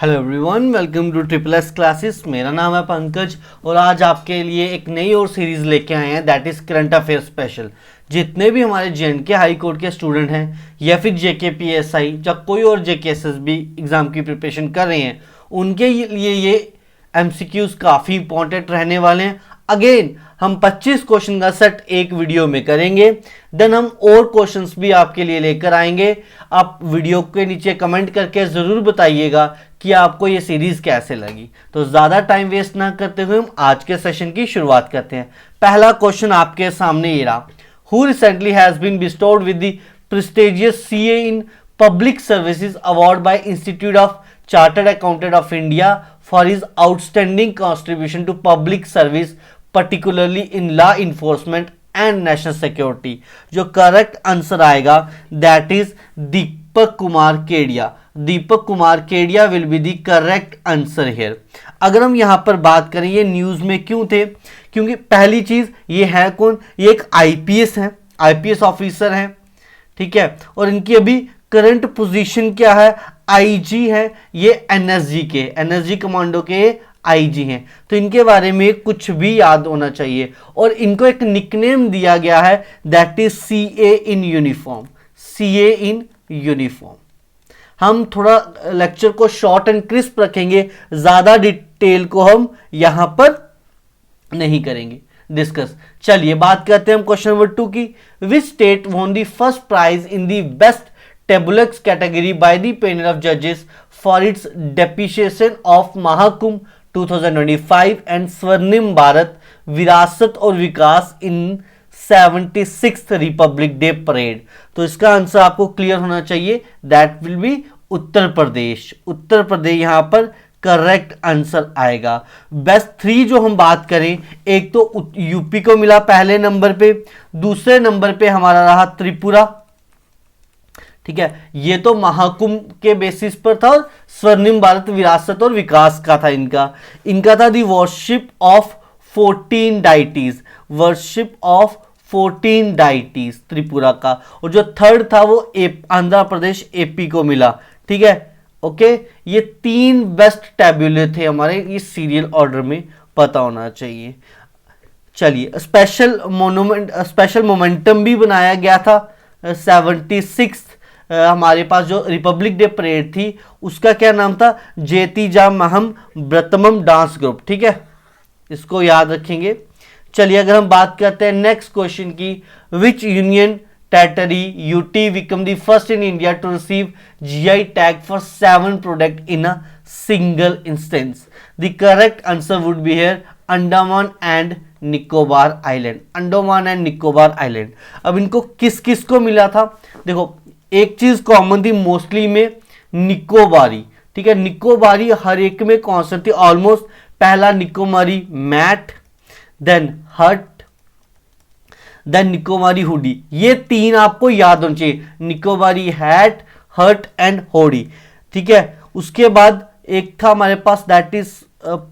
Hello everyone, welcome to triple S classes. मेरा नाम है पंकज और आज आपके लिए एक नई और सीरीज़ लेके आए हैं, that is current affair special. जितने भी हमारे जेएंडके हाई कोर्ट के स्टूडेंट हैं या फिर जेकेपीएसआई या कोई और जेकेएसएसबी एग्ज़ाम की प्रिपरेशन कर रहे हैं, उनके लिए ये एमसीक्यूज़ काफ़ी इंपॉर्टेंट रहने वाले हैं। अगेन हम 25 क्वेश्चन का सेट एक वीडियो में करेंगे, देन हम और क्वेश्चंस भी आपके लिए लेकर आएंगे। आप वीडियो के नीचे कमेंट करके ज़रूर बताइएगा कि आपको ये सीरीज़ कैसे लगी। तो ज़्यादा टाइम वेस्ट ना करते हुए हम आज के सेशन की शुरुआत करते हैं। पहला क्वेश्चन आपके सामने ये रहा, who recently has been bestowed with the prestigious CA in public services award by institute of chartered accountant of India for his outstanding contribution to public service particularly in law enforcement and national security। जो correct answer आएगा that is Deepak Kumar Kedia. Deepak Kumar Kedia will be the correct answer here. अगर हम यहाँ पर बात करें ये news में क्यों थे, क्योंकि पहली चीज़ ये है कौन, ये एक आईपीएस है, आईपीएस ऑफिसर हैं, ठीक है, और इनकी अभी करंट पोजीशन क्या है, आईजी है, ये एनएसजी कमांडो के आईजी हैं। तो इनके बारे में कुछ भी याद होना चाहिए और इनको एक निकनेम दिया गया है that is CA in uniform. CA in uniform. हम थोड़ा लेक्चर को शॉर्ट एंड क्रिस्प रखेंगे, ज्यादा डिटेल को हम यहां पर नहीं करेंगे डिस्कस। चलिए बात करते हैं हम क्वेश्चन नंबर 2 की। Which state won the first prize in the best tableaux category by the panel of जजेस for its depreciation of Mahakumbh 2025 and Swarnim Bharat Virasat aur Vikas in 76th republic day parade. तो इसका आंसर आपको क्लियर होना चाहिए, that will be Uttar Pradesh. Uttar Pradesh यहां पर correct answer आएगा। Best 3 जो हम बात करें, एक तो यूपी को मिला पहले नंबर पे, दूसरे नंबर पे हमारा रहा त्रिपुरा, ठीक है, ये तो महाकुंभ के बेसिस पर था, और स्वर्णिम भारत विरासत और विकास का था इनका था the worship of 14 deities, worship of 14 deities Tripura का। और जो थर्ड था वो आंध्र प्रदेश एपी को मिला, ठीक है, ओके। ये 3 बेस्ट टैब्यूले थे हमारे, इस सीरियल ऑर्डर में पता होना चाहिए। चलिए स्पेशल मोमेंटम भी बनाया गया था 76 हमारे पास जो रिपब्लिक डे परेड थी उसका क्या नाम था, जेतिजा महम ब्रतमम डांस ग्रुप, ठीक है, इसको याद रखेंगे। चलिए अगर हम बात करते हैं नेक्स्ट क्वेश्चन की, which union territory UT become the first in India to receive GI tag for 7 product in a single instance. The correct answer would be here Andaman and Nicobar island. Andaman and Nicobar island. अब इनको किस किस को मिला था, देखो एक चीज कॉमन थी मोस्टली में, निकोबारी, ठीक है, निकोबारी हर एक में कॉन्सेप्ट थी ऑलमोस्ट। पहला निकोबारी मैट, देन हट, देन निकोबारी हुडी। ये 3 आपको याद होना चाहिए, निकोबारी हैट, हट एंड होडी, ठीक है। उसके बाद एक था हमारे पास दैट इज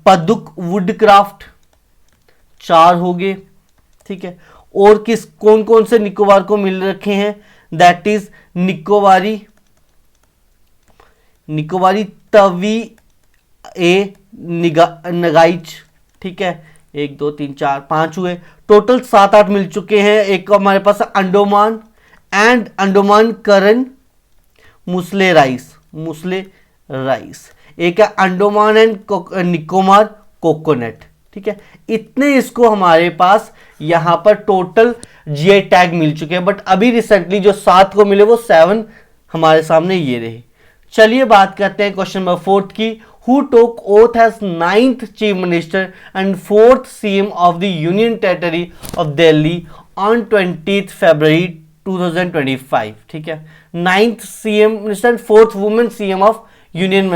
पदुक वुडक्राफ्ट, 4 हो गए, ठीक है। और कौन कौन से निकोबार को मिल रखे हैं, दैट इज निकोबारी तवी ए नगाइच, ठीक है, 1 2 3 4 5 हुए, टोटल 7-8 मिल चुके हैं। एक अंडोमान एंड अंडोमान करन मुसले राइस, एक है अंडोमान एंड निकोबार कोकोनट, ठीक है। इतने इसको हमारे पास यहां पर टोटल जीआई टैग मिल चुके हैं, बट अभी रिसेंटली जो 7 को मिले वो 7 हमारे सामने ये रहे। चलिए बात करते हैं क्वेश्चन नंबर 4 की। Who took oath as 9th chief minister and 4th CM of the union territory of Delhi on 20th February 2025, ठीक है। 9th CM minister, 4th women CM of union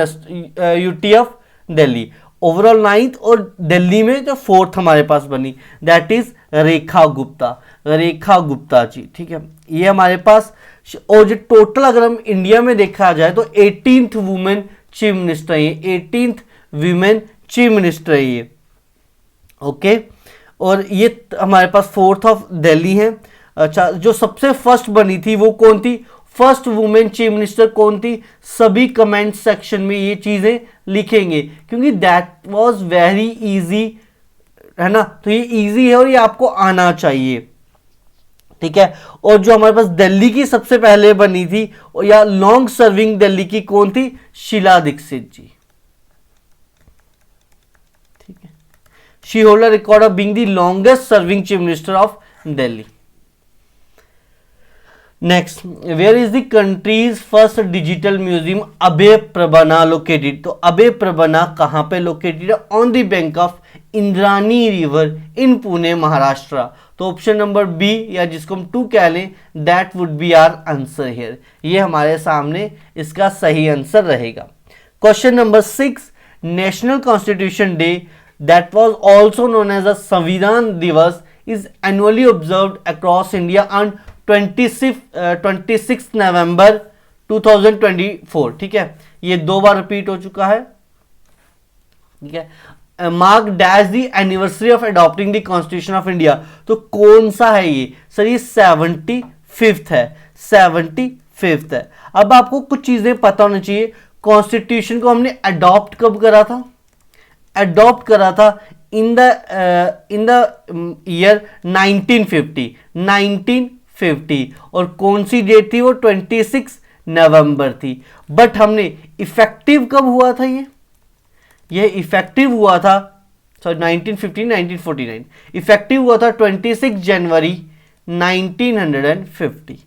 UT of Delhi, overall 9th, और दिल्ली में जो 4th हमारे पास बनी that is Rekha Gupta ji, ठीक है, ये हमारे पास। और जो टोटल अगर हम इंडिया में देखा जाए तो 18th वुमेन चीफ मिनिस्टर है, 18th वीमेन चीफ मिनिस्टर है ये, ओके। और ये हमारे पास 4th ऑफ दिल्ली है। अच्छा, जो सबसे फर्स्ट बनी थी वो कौन थी, फर्स्ट वुमेन चीफ मिनिस्टर कौन थी, सभी कमेंट सेक्शन में ये चीजें लिखेंगे क्योंकि दैट वाज वेरी इजी, है ना। तो ये इजी है और ये आपको आना चाहिए, ठीक है। और जो हमारे पास दिल्ली की सबसे पहले बनी थी या लॉन्ग सर्विंग दिल्ली की कौन थी, शीला दीक्षित जी, ठीक है। She hold a record of being the longest serving chief minister of Delhi. Next, where is the country's first digital museum Abhay Prabhavana located. तो अभय प्रबना कहां पे लोकेटेड है, on the bank of Indrayani river in Pune Maharashtra. तो ऑप्शन नंबर बी या जिसको हम 2 कह लें, that would be our answer here. ये हमारे सामने इसका सही आंसर रहेगा। Question number 6, national constitution day that was also known as a Samvidhan Diwas is annually observed across India on 26 November 2024, ठीक है। ये 2 बार रिपीट हो चुका है, ठीक है। Mark dash the anniversary of adopting the constitution of India. तो कौन सा है ये, सर ये 75th है, 75th है। अब आपको कुछ चीजें पता होनी चाहिए, कॉन्स्टिट्यूशन को हमने अडॉप्ट कब करा था, अडॉप्ट करा था इन द ईयर 1950, और कौन सी डेट थी वो 26 नवंबर थी। बट हमने इफेक्टिव कब हुआ था, ये इफेक्टिव हुआ था, सॉरी 1949, इफेक्टिव हुआ था 26 जनवरी 1950,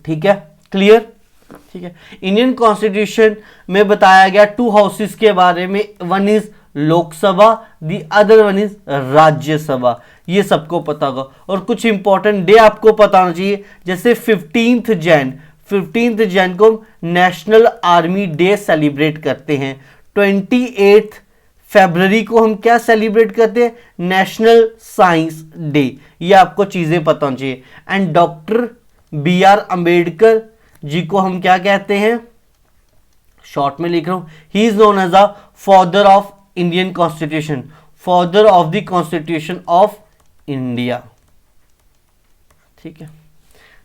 ठीक है, क्लियर, ठीक है। इंडियन कॉन्स्टिट्यूशन में बताया गया 2 हाउसेस के बारे में, one is Lok Sabha, the other one is Rajya Sabha, ये सबको पता होगा। और कुछ इंपॉर्टेंट डे आपको पता होना चाहिए, जैसे 15 जैन को नेशनल आर्मी डे सेलिब्रेट करते हैं। 28 फरवरी को हम क्या सेलिब्रेट करते हैं, नेशनल साइंस डे। ये आपको चीजें पता होनी चाहिए। And doctor BR Ambedkar ji को हम क्या कहते हैं, शॉर्ट में लिख रहा हूं, he is known as a father of Indian constitution, father of the constitution of India, ठीक है।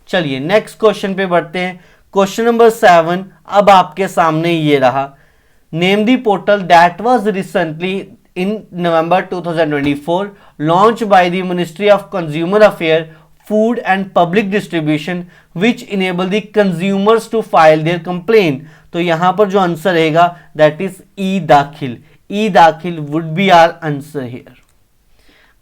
चलिए नेक्स्ट क्वेश्चन पे बढ़ते हैं। क्वेश्चन नंबर 7 अब आपके सामने ये रहा, name the portal that was recently in November 2024 launch by the ministry of consumer affair, food and public distribution which enable the consumers to file their complaint. तो यहां पर जो आंसर रहेगा that is E Daakhil, e Daakhil would be our answer here.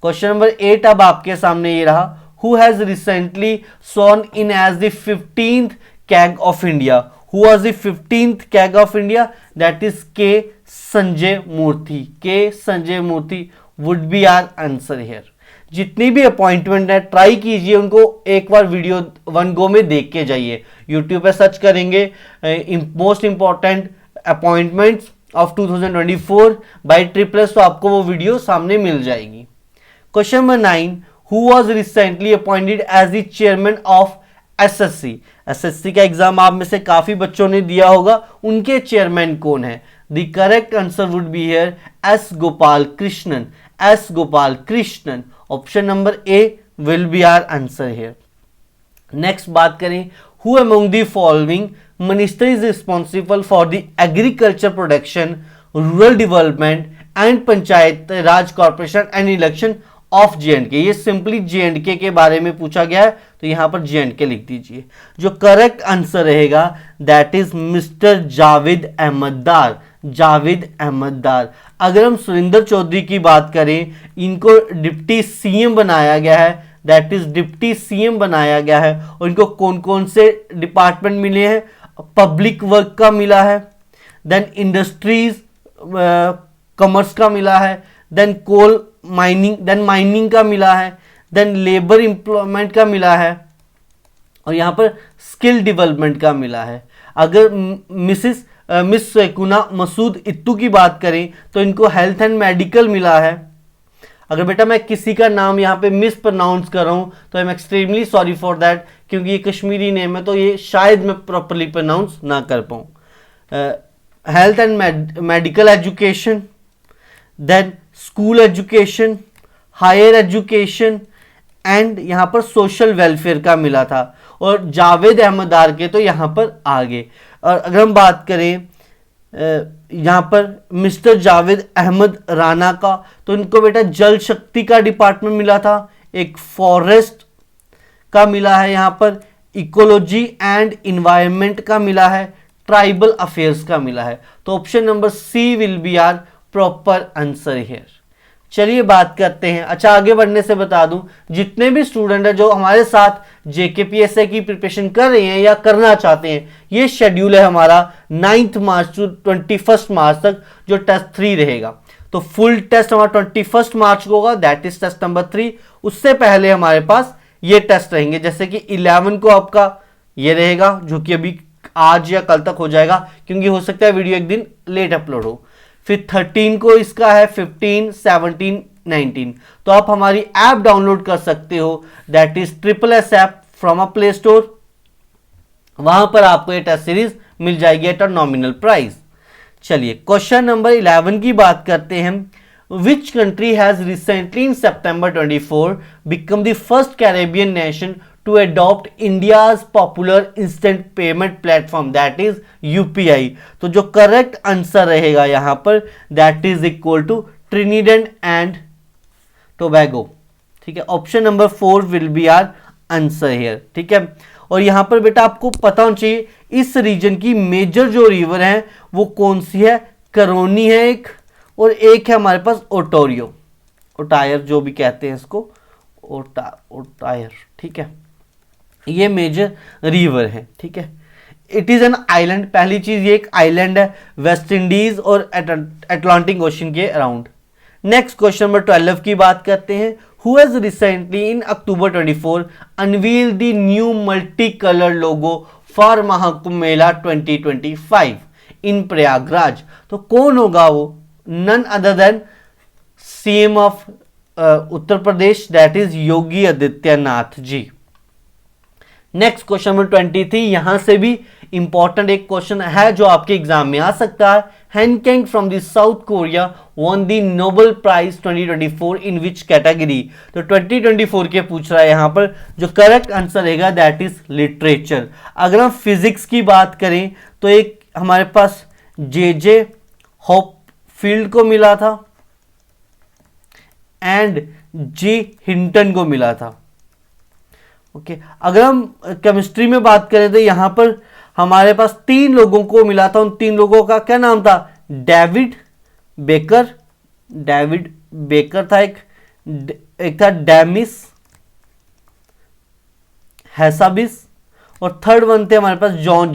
Question number 8 अब आपके सामने ये रहा, who has recently sworn in as the 15th CAG of India, who was the 15th CAG of India, that is K. Sanjay Murthy, K. Sanjay Murthy would be our answer here। जितनी भी appointment है try कीजिए, उनको एक बार video 1 गो में देख के जाइए। यूट्यूब पे सर्च करेंगे most important appointments of 2024 bye triple, तो आपको वो वीडियो सामने मिल जाएगी। Question number 9, who was recently appointed as the chairman of SSC। SSC का एग्जाम आप में से काफी बच्चों ने दिया होगा, उनके चेयरमैन कौन है। The correct answer would be here S. Gopal Krishnan, S. Gopal Krishnan। Option number A will be our answer here। Next बात करें, who among the following minister is responsible for the agriculture production, rural development and panchayat Raj corporation and election of J&K। ये simply J&K के बारे में पूछा गया है, तो यहां पर J&K लिख दीजिए। जो करेक्ट आंसर रहेगा that is mister Javed Ahmed Dar, Javed Ahmed Dar. अगर हम सुरेंद्र चौधरी की बात करें, इनको डिप्टी CM बनाया गया है, दैट इज डिप्टी CM बनाया गया है। और इनको कौन कौन से डिपार्टमेंट मिले हैं, पब्लिक वर्क का मिला है, देन इंडस्ट्रीज कॉमर्स का मिला है, then coal mining, then mining का मिला है, देन लेबर एम्प्लॉयमेंट का मिला है, और यहां पर स्किल डेवलपमेंट का मिला है। अगर मिस कुना मसूद इत्तू की बात करें तो इनको हेल्थ एंड मेडिकल मिला है। अगर बेटा मैं किसी का नाम यहाँ पे मिस प्रोनाउंस कर रहा हूं तो I am extremely sorry for that, क्योंकि ये कश्मीरी नेम है तो ये शायद मैं प्रॉपरली प्रोनाउंस ना कर पाऊं। Health and medical education, then school education, higher education and यहां पर सोशल वेलफेयर का मिला था। और जावेद अहमदार के तो यहाँ पर आगे। और अगर हम बात करें यहाँ पर मिस्टर जावेद अहमद राना का, तो इनको बेटा जल शक्ति का डिपार्टमेंट मिला था, एक फॉरेस्ट का मिला है, यहाँ पर इकोलॉजी एंड इन्वायरमेंट का मिला है, ट्राइबल अफेयर्स का मिला है। तो option number C will be our proper answer here. चलिए बात करते हैं। अच्छा, आगे बढ़ने से बता दूं, जितने भी स्टूडेंट हैं जो हमारे साथ जेकेपीएसए की प्रिपरेशन कर रहे हैं या करना चाहते हैं, ये शेड्यूल है हमारा 9 मार्च टू 21 मार्च तक जो टेस्ट 3 रहेगा। तो फुल टेस्ट हमारा 21 मार्च को होगा, दैट इज टेस्ट नंबर 3। उससे पहले हमारे पास ये टेस्ट रहेंगे, जैसे कि 11 को आपका ये रहेगा, जो कि अभी आज या कल तक हो जाएगा, क्योंकि हो सकता है वीडियो एक दिन लेट अपलोड हो। फिर 13 को इसका है, 15, 17, 19। तो आप हमारी ऐप डाउनलोड कर सकते हो, that is SSS app from a play store. वहां पर आपको ये टेस्ट सीरीज मिल जाएगी एट अ नॉमिनल प्राइस। चलिए क्वेश्चन नंबर 11 की बात करते हैं। Which country has recently in September 24 become the first Caribbean nation to adopt India's popular instant payment platform, that is UPI? तो जो करेक्ट आंसर रहेगा यहाँ पर that is equal to Trinidad and Tobago। ठीक है, option number 4 will be our answer here. ठीक है, और यहाँ पर बेटा आपको पता होना चाहिए इस रीजन की मेजर जो रिवर है वो कौन सी है। करोनी है एक, और एक है हमारे पास ओटोरियो, ओटायर जो भी कहते हैं इसको, ओटायर। ठीक है, ये मेजर रिवर है। ठीक है, इट इज एन आइलैंड। पहली चीज ये एक आइलैंड है वेस्ट इंडीज और अटलांटिक ओशन के अराउंड। नेक्स्ट क्वेश्चन नंबर 12 की बात करते हैं। Who has recently in October 24 unveil the new multi colour logo for Mahakumbh Mela 2025 in Prayagraj? तो कौन होगा वो? None other than CM of Uttar Pradesh, that is Yogi Adityanath ji. Next question number 23, यहां से भी इंपॉर्टेंट एक क्वेश्चन है जो आपके एग्जाम में आ सकता है। Han Kang from the South Korea won the Nobel prize 2024 in which category? तो 2024 के पूछ रहा है यहां पर, जो करेक्ट आंसर रहेगा दैट इज लिटरेचर। अगर हम फिजिक्स की बात करें तो एक हमारे पास जे हॉपफील्ड को मिला था एंड जी हिंटन को मिला था। ओके, अगर हम केमिस्ट्री में बात करें तो यहां पर हमारे पास 3 लोगों को मिला था। उन 3 लोगों का क्या नाम था? डेविड बेकर था, एक था डेमिस हैसाबिस, और थर्ड वन थे हमारे पास जॉन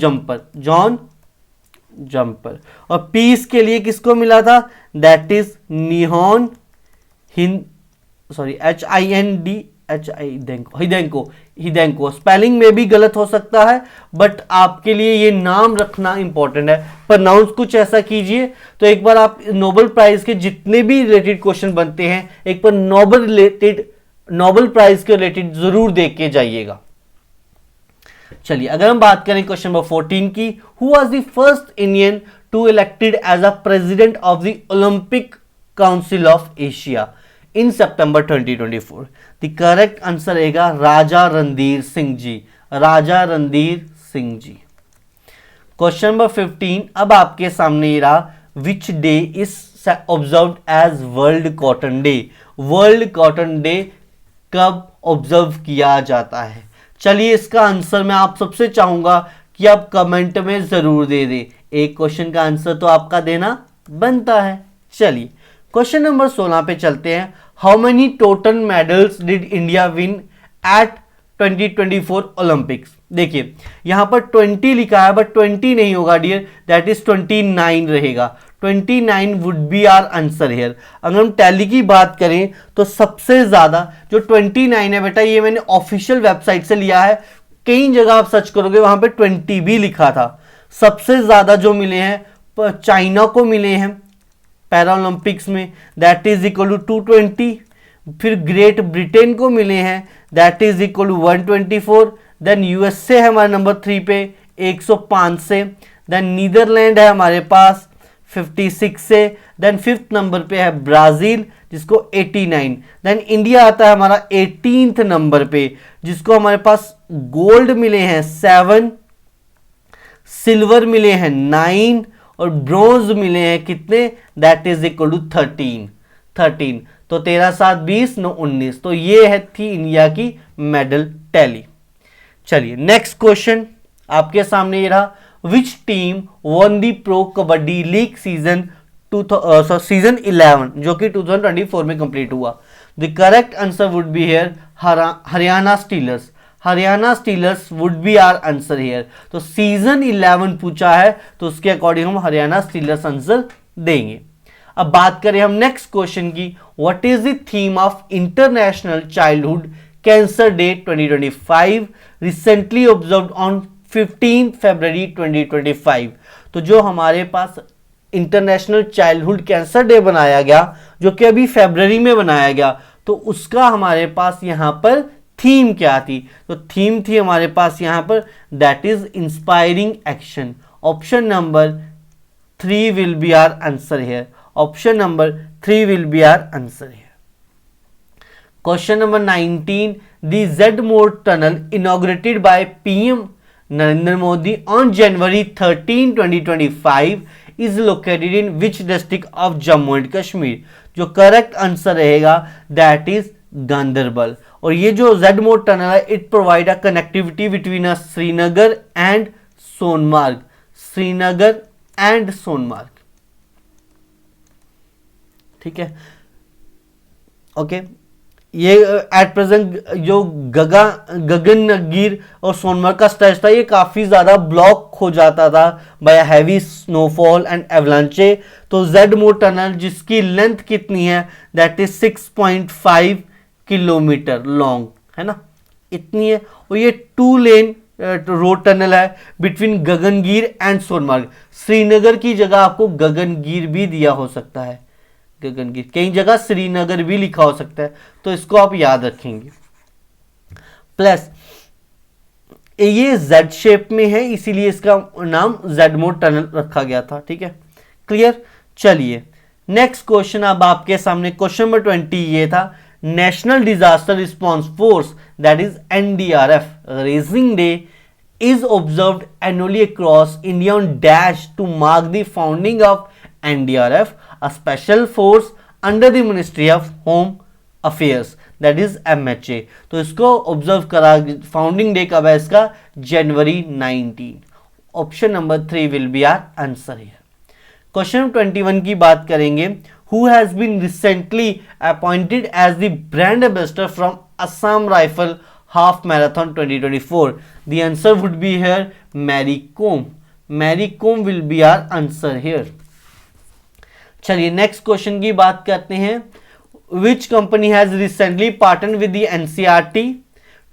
जंपर। और पीस के लिए किसको मिला था? That is हिदेंको। स्पेलिंग में भी गलत हो सकता है, बट आपके लिए ये नाम रखना इंपॉर्टेंट है। प्रोनाउंस कुछ ऐसा कीजिए। तो एक बार आप नोबेल प्राइज के जितने भी रिलेटेड क्वेश्चन बनते हैं, एक बार नोबेल प्राइज के रिलेटेड जरूर देख के जाइएगा। चलिए अगर हम बात करें क्वेश्चन नंबर 14 की, who was the first Indian to elected as a president of the Olympic council of Asia in September 2024? The correct answer रहेगा राजा रणधीर सिंह जी। क्वेश्चन नंबर 15 अब आपके सामने ये रहा, which day is observed as world cotton day? World cotton day कब observe किया जाता है? चलिए इसका आंसर मैं आप सबसे चाहूंगा कि आप कमेंट में जरूर दे दें। एक क्वेश्चन का आंसर तो आपका देना बनता है। चलिए क्वेश्चन नंबर 16 पे चलते हैं। How many total medals did India win at 2024 Olympics? देखिए यहां पर 20 लिखा है, बट 20 नहीं होगा डियर, दैट इज 29 रहेगा। 29 would be our answer here. अगर हम टैली की बात करें तो सबसे ज्यादा जो 29 है बेटा, ये मैंने ऑफिशियल वेबसाइट से लिया है। कई जगह आप सर्च करोगे वहां पे 20 भी लिखा था। सबसे ज्यादा जो मिले हैं चाइना को मिले हैं पैरा ओलंपिक्स में, दैट इज इक्वल टू 220। फिर ग्रेट ब्रिटेन को मिले हैं, that is equal to 124। Then USA है हमारे नंबर 3 पे 105 से। देन नीदरलैंड है हमारे पास 56 से। देन 5th नंबर पे है ब्राजील जिसको 89। देन इंडिया आता है हमारा 18th नंबर पे, जिसको हमारे पास गोल्ड मिले हैं 7, सिल्वर मिले हैं 9 और ब्रोंज मिले हैं कितने, दैट इज इक्वल टू 13। तो 13 7 20 9 19। तो ये है थी इंडिया की मेडल टैली। चलिए नेक्स्ट क्वेश्चन आपके सामने ये रहा, which team won the pro kabaddi league season 11 जो कि 2024 में कंप्लीट हुआ। The correct answer would be here Haryana Steelers. Haryana Steelers would be our answer here. तो सीजन 11 पूछा है तो उसके अकॉर्डिंग हम हरियाणा स्टीलर्स आंसर देंगे। अब बात करें हम नेक्स्ट क्वेश्चन की, what is the theme of international childhood cancer day 2025 recently observed on 15 फरवरी 2025। तो जो हमारे पास इंटरनेशनल चाइल्डहुड कैंसर डे बनाया गया जो कि अभी फरवरी में बनाया गया, तो उसका हमारे पास यहां पर थीम क्या थी, तो थीम थी हमारे पास यहां पर that is inspiring action. Option number 3 will be our answer here. Option number 3 will be our answer here. Question number 19, the Z Morh tunnel inaugurated by PM Narendra Modi on January 13, 2025 is located in which district of Jammu and Kashmir. जो correct answer रहेगा that is Ganderbal. और ये जो Z Morh tunnel है it provide a connectivity between Srinagar and Sonamarg. Srinagar and Sonamarg, ठीक है, okay. ये at present जो गगनगिर और सोनमर्ग का स्ट्रेच था ये काफी ज्यादा ब्लॉक हो जाता था बाय हैवी स्नोफॉल एंड एवलांचे। तो जेड मोर टनल जिसकी लेंथ कितनी है दैट इज 6.5 किलोमीटर लॉन्ग, है ना, इतनी है। और ये 2 लेन रोड टनल है बिटवीन गगनगिर एंड सोनमर्ग। श्रीनगर की जगह आपको गगनगिर भी दिया हो सकता है, गगनगिर, कई जगह श्रीनगर भी लिखा हो सकता है, तो इसको आप याद रखेंगे। प्लस ये जेड शेप में है इसीलिए इसका नाम जेड मोर टनल रखा गया था, ठीक है, क्लियर। चलिए नेक्स्ट क्वेश्चन अब आपके सामने क्वेश्चन नंबर 20 ये था, national disaster response force that is NDRF raising day is observed annually across India on dash to mark the founding of NDRF, a special force under the Ministry of Home Affairs, that is MHA। तो इसको observe करा, founding day कब है इसका, जनवरी 19। Option number 3 will be our answer here. Question 21 की बात करेंगे, who has been recently appointed as the brand ambassador from Assam Rifle Half Marathon 2024? The answer would be here Mary Kom। Mary Kom will be our answer here। चलिए next question की बात करते हैं, which company has recently partnered with the NCERT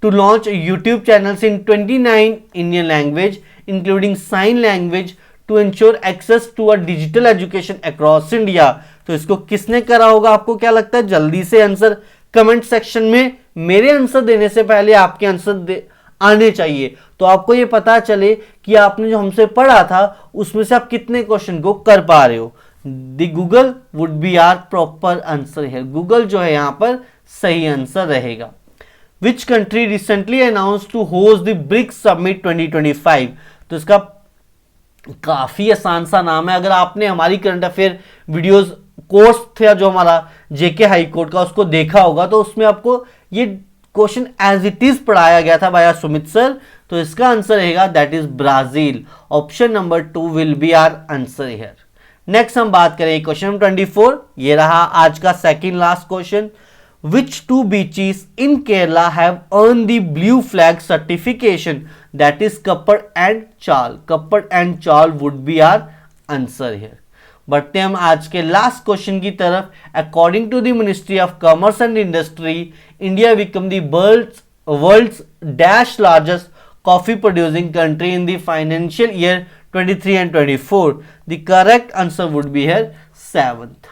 to launch YouTube channels in 29 Indian language including sign language to ensure access to a digital education across India? तो इसको किसने करा होगा, आपको क्या लगता है, जल्दी से आंसर कमेंट सेक्शन में। मेरे आंसर देने से पहले आपके आंसर आने चाहिए तो आपको ये पता चले कि आपने जो हमसे पढ़ा था उसमें से आप कितने क्वेश्चन को कर पा रहे हो। The Google would be our proper answer है, गूगल जो है यहां पर सही आंसर रहेगा। Which country recently announce to host the BRICS summit 2025? तो इसका काफी आसान सा नाम है, अगर आपने हमारी करंट अफेयर वीडियोस कोर्स था जो हमारा जेके हाई कोर्ट का उसको देखा होगा तो उसमें आपको ये क्वेश्चन एज इट इज पढ़ाया गया था बाय सुमित सर। तो इसका आंसर रहेगा that is Brazil. Option number 2 will be our answer here. Next हम बात करें क्वेश्चन नंबर 24, ये रहा आज का second last question. Which 2 beaches in Kerala have earn the blue flag certification? That is Kappad and Chal. Kappad and Chal would be our answer here. बढ़ते हम आज के लास्ट क्वेश्चन की तरफ। According to the ministry of commerce and industry, India become the world's dash largest coffee producing country in the financial year 23 and 24। The correct answer would be here 7th।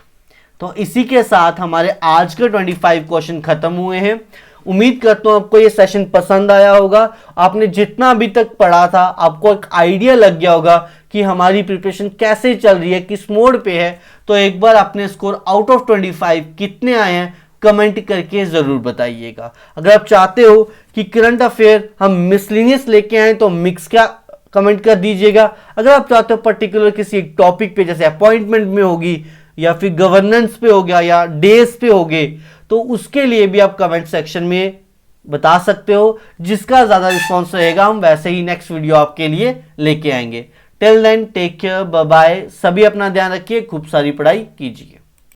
तो इसी के साथ हमारे आज के 25 question खत्म हुए हैं उम्मीद करता हूं आपको ये सेशन पसंद आया होगा। आपने जितना अभी तक पढ़ा था आपको एक आइडिया लग गया होगा कि हमारी प्रिपरेशन कैसे चल रही है, किस मोड पे है। तो एक बार अपने स्कोर आउट ऑफ 25 कितने आए हैं कमेंट करके जरूर बताइएगा। अगर आप चाहते हो कि करंट अफेयर हम मिसलिनियस लेके आए तो मिक्स का कमेंट कर दीजिएगा। अगर आप चाहते हो पर्टिकुलर किसी एक टॉपिक पे, जैसे अपॉइंटमेंट में होगी या फिर गवर्नेंस पे हो गया या डेज पे हो गए, तो उसके लिए भी आप कमेंट सेक्शन में बता सकते हो। जिसका ज्यादा रिस्पॉन्स रहेगा हम वैसे ही नेक्स्ट वीडियो आपके लिए लेके आएंगे। Till then take care, bye bye. सभी अपना ध्यान रखिए, खूब सारी पढ़ाई कीजिए।